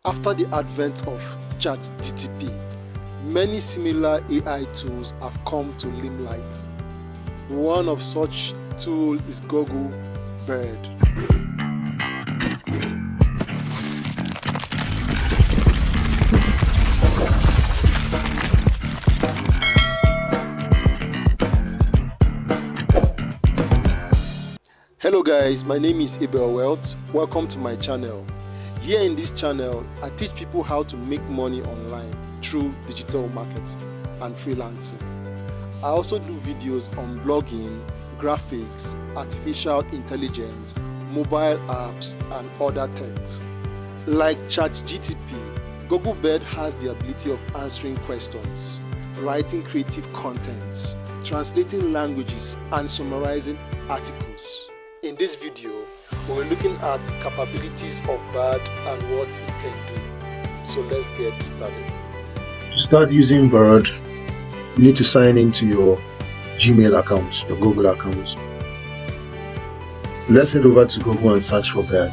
After the advent of ChatGPT, many similar AI tools have come to limelight. One of such tools is Google Bird. Hello guys, my name is Abel Wealth. Welcome to my channel. Here in this channel, I teach people how to make money online through digital marketing and freelancing. I also do videos on blogging, graphics, artificial intelligence, mobile apps, and other techs. Like ChatGPT, Google Bird has the ability of answering questions, writing creative contents, translating languages, and summarizing articles. In this video, we're looking at capabilities of Bird and what it can do. So let's get started. To start using Bird, you need to sign into your Gmail account, your Google account. Let's head over to Google and search for Bird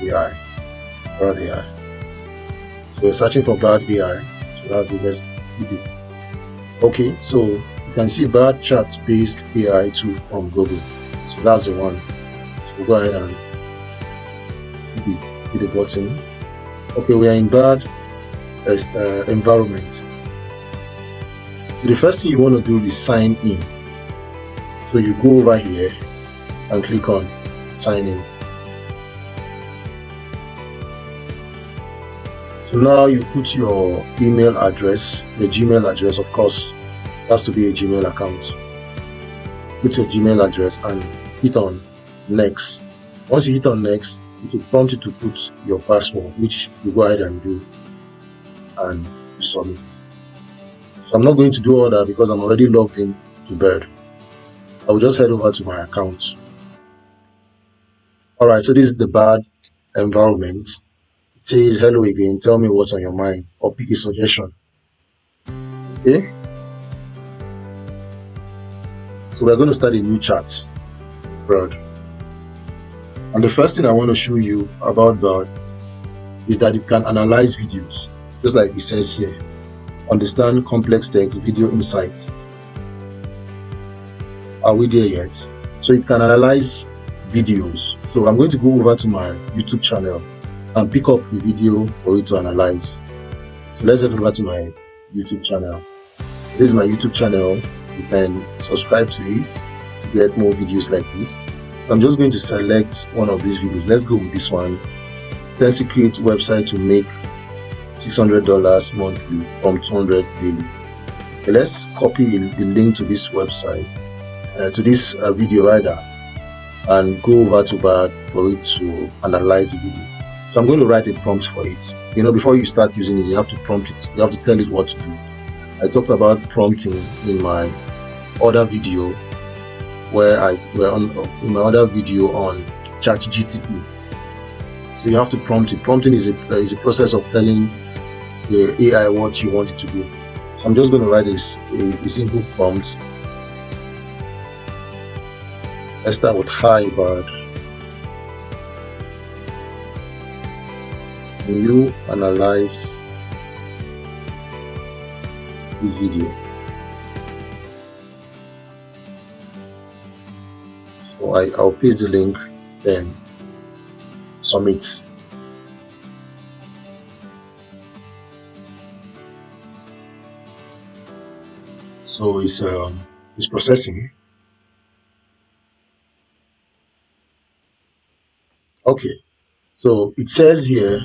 AI. Bird AI. So we're searching for Bird AI. So that's it. Let's hit it. Okay, so you can see Bird chat-based AI tool from Google. So that's the one. So we'll go ahead and hit the button. Okay, we are in Bird environment. So the first thing you want to do is sign in. So you go over here and click on sign in. So now you put your email address, your Gmail address, of course. It has to be a Gmail account. Put your Gmail address and hit on next. Once you hit on next, it will prompt you to put your password, which you go ahead and do and submit. So I'm not going to do all that because I'm already logged in to Bird. I will just head over to my account. Alright, so this is the Bird environment. It says hello again, tell me what's on your mind or pick a suggestion. Okay. So we're going to start a new chat, Bird. And the first thing I want to show you about Bird is that it can analyze videos, just like it says here. Understand complex text, video insights. Are we there yet? So it can analyze videos. So I'm going to go over to my YouTube channel and pick up a video for it to analyze. So let's head over to my YouTube channel. This is my YouTube channel. You can subscribe to it to get more videos like this. So I'm just going to select one of these videos. Let's go with this one. 10 secret website to make $600 monthly from 200 daily. Okay, let's copy the link to this website, to this video rather, and go over to Bird for it to analyze the video. So I'm going to write a prompt for it. You know, before you start using it, you have to prompt it. You have to tell it what to do. I talked about prompting in my other video in my other video on ChatGPT. So you have to prompt it. Prompting is a process of telling the AI what you want it to do. So I'm just going to write a simple prompt. Let's start with hi Bird. Can you analyze this video? So I'll paste the link, then submit. So it's processing. Okay, so it says here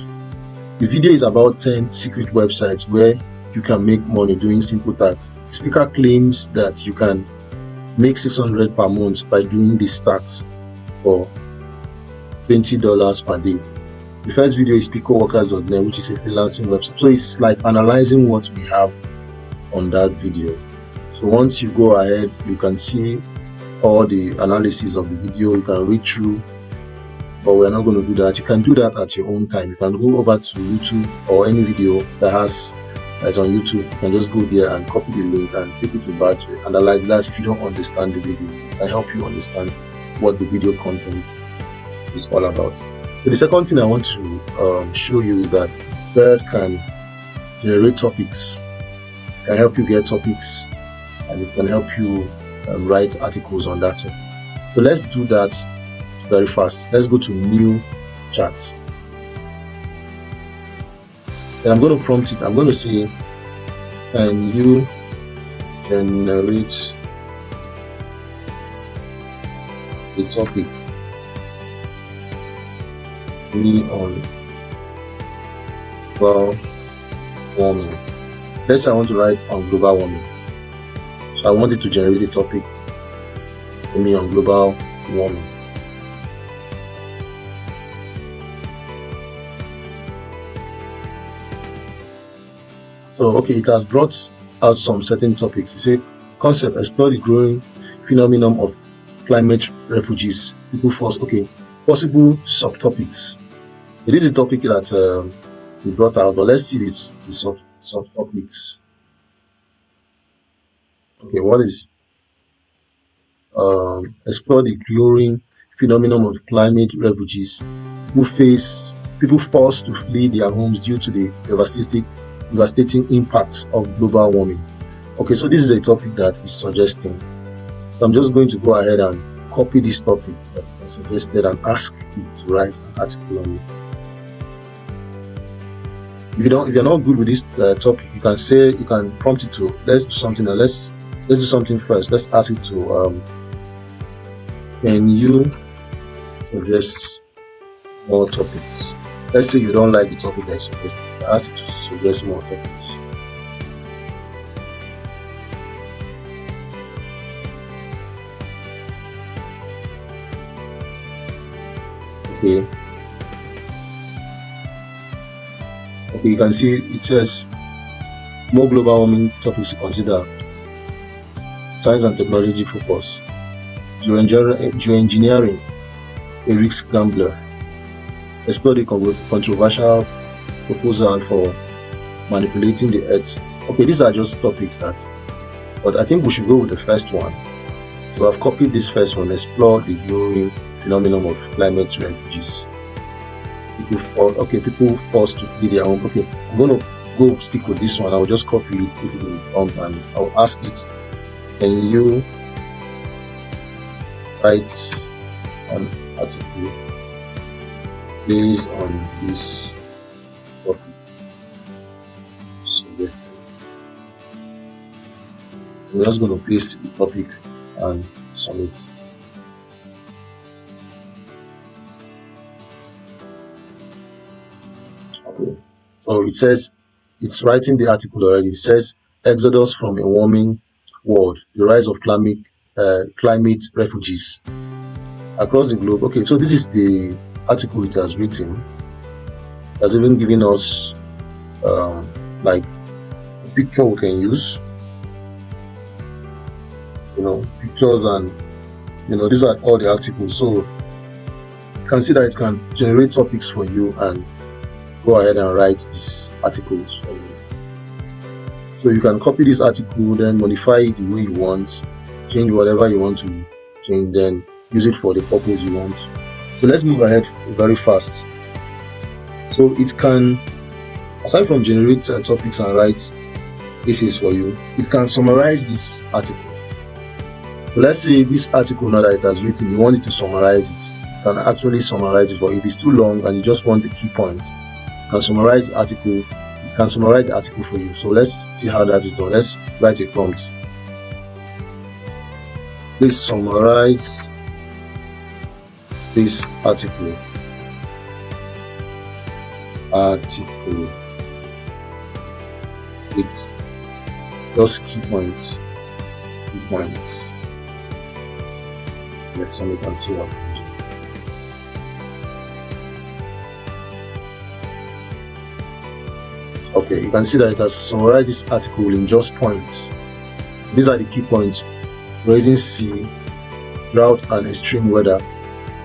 the video is about 10 secret websites where you can make money doing simple tasks. The speaker claims that you can make $600 per month by doing these tasks for $20 per day. The first video is picoworkers.net, which is a freelancing website. So it's like analyzing what we have on that video. So once you go ahead, you can see all the analysis of the video. You can read through, but we're not going to do that. You can do that at your own time. You can go over to YouTube or any video that's on YouTube. You can just go there and copy the link and take it to Bird to analyze that. If you don't understand the video, I help you understand what the video content is all about. So the second thing I want to show you is that Bird can generate topics. It can help you get topics, and it can help you write articles on that topic. So let's do that very fast. Let's go to new chats. Then I'm going to prompt it. I'm going to say, can you generate a topic me on global warming? Let's say I want to write on global warming. So I want it to generate a topic for me on global warming. So okay, it has brought out some certain topics. It's a concept: explore the growing phenomenon of climate refugees. People force. Okay, possible subtopics. This is a topic that we brought out, but let's see the subtopics. Okay, what is explore the growing phenomenon of climate refugees people forced to flee their homes due to the devastating impacts of global warming. Okay, so this is a topic that is suggesting. So I'm just going to go ahead and copy this topic that is suggested and ask it to write an article on it. If you're not good with this topic, you can prompt it to let's do something. Let's do something first. Let's ask it to can you suggest more topics? Let's say you don't like the topic that's suggested. Ask it to suggest more topics. Okay. Okay, you can see it says more global warming topics to consider. Science and technology focus. Geoengineering, a risk gambler. Explore the controversial proposal for manipulating the earth. Okay, these are just topics but I think we should go with the first one. So I've copied this first one: explore the growing phenomenon of climate refugees. People forced to flee their home. Okay, I'm going to go stick with this one. I'll just copy it, put it in the prompt, and I'll ask it, can you write an article based on this topic suggested? I'm just going to paste the topic and submit. Okay, so it says it's writing the article already. It says Exodus from a warming world, the rise of climate refugees across the globe. Okay, so this is the article it has written. It has even given us like a picture we can use, pictures, and these are all the articles. So you can see that it can generate topics for you and go ahead and write these articles for you. So you can copy this article, then modify it the way you want, change whatever you want to change, then use it for the purpose you want. So let's move ahead very fast. So it can, aside from generate topics and write essays for you, it can summarize these articles. So let's say this article now that it has written, you want it to summarize it. You can actually summarize it, for if it's too long and you just want the key points, you can summarize the article. It can summarize the article for you. So let's see how that is done. Let's write a prompt. Please summarize this article. With just key points. Let's submit and see what happens. Okay, you can see that it has summarized this article in just points. So these are the key points. Rising sea, drought, and extreme weather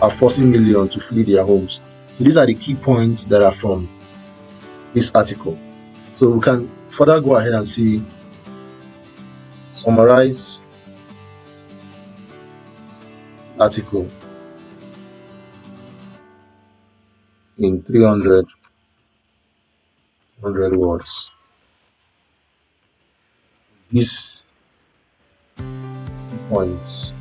are forcing millions to flee their homes. So these are the key points that are from this article. So we can further go ahead and see summarize article in 300 words. These points.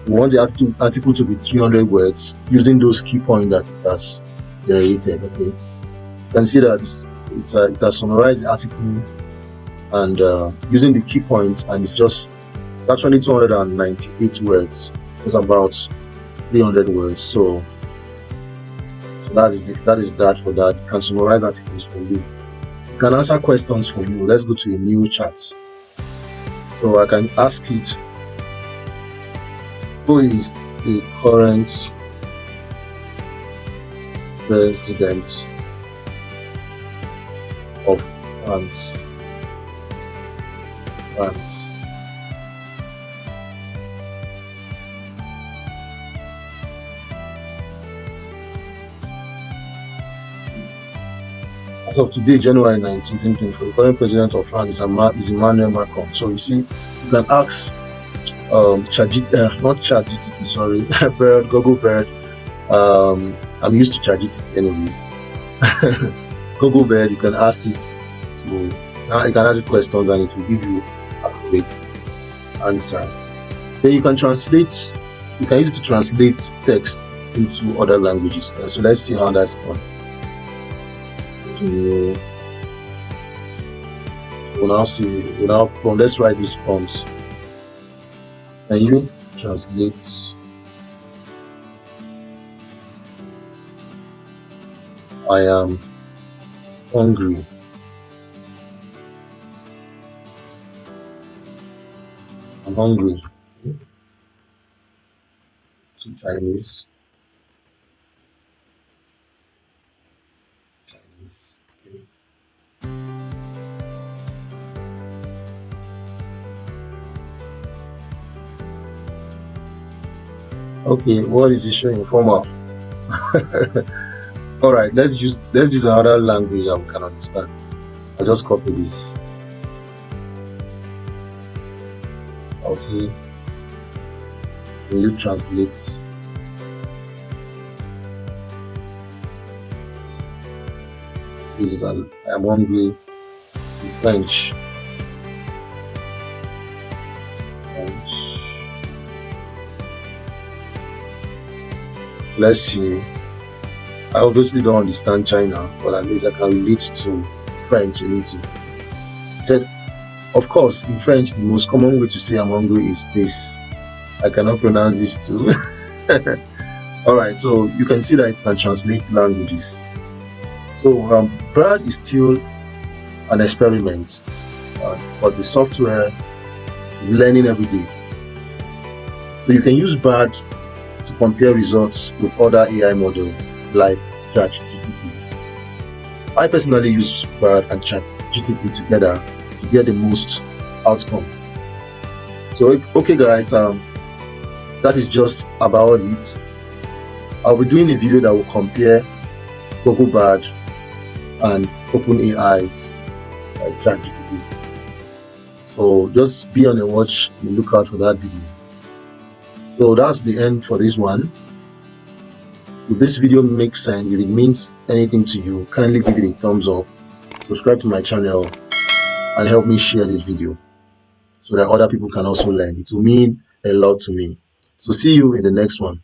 We want the article to be 300 words using those key points that it has generated. Okay, you can see that it has summarized the article and using the key points, and it's actually 298 words. It's about 300 words. So that is that for that. It can summarize articles for you. It can answer questions for you. Let's go to a new chat. So I can ask it, who is the current president of France? As of today, January 19, 2024, the current president of France is Emmanuel Macron. So you see, you can ask Bird, Google Bird. I'm used to ChatGPT anyways. Google Bird, you can ask it. So you can ask it questions and it will give you accurate answers. Then you can translate. You can use it to translate text into other languages. So let's see how that's done. So let's write these prompts. Can you translate I am hungry? I'm hungry. To Chinese. Okay, what is it showing? Formal. All right, let's use another language that we can understand. I'll just copy this. So I'll say, will you translate? This is I am hungry in French. Let's see. I obviously don't understand China, but at least I can relate to French a little. It said, of course, in French, the most common way to say I'm hungry is this. I cannot pronounce this too. Alright, so you can see that it can translate languages. So Brad is still an experiment, but the software is learning every day. So you can use Brad to compare results with other AI models like ChatGPT. I personally use Brad and ChatGPT together to get the most outcome. So okay guys, that is just about it. I'll be doing a video that will compare Google Bard and OpenAI's ChatGPT. So just be on the watch and look out for that video. So that's the end for this one. If this video makes sense, if it means anything to you, kindly give it a thumbs up, subscribe to my channel, and help me share this video so that other people can also learn. It will mean a lot to me. So see you in the next one.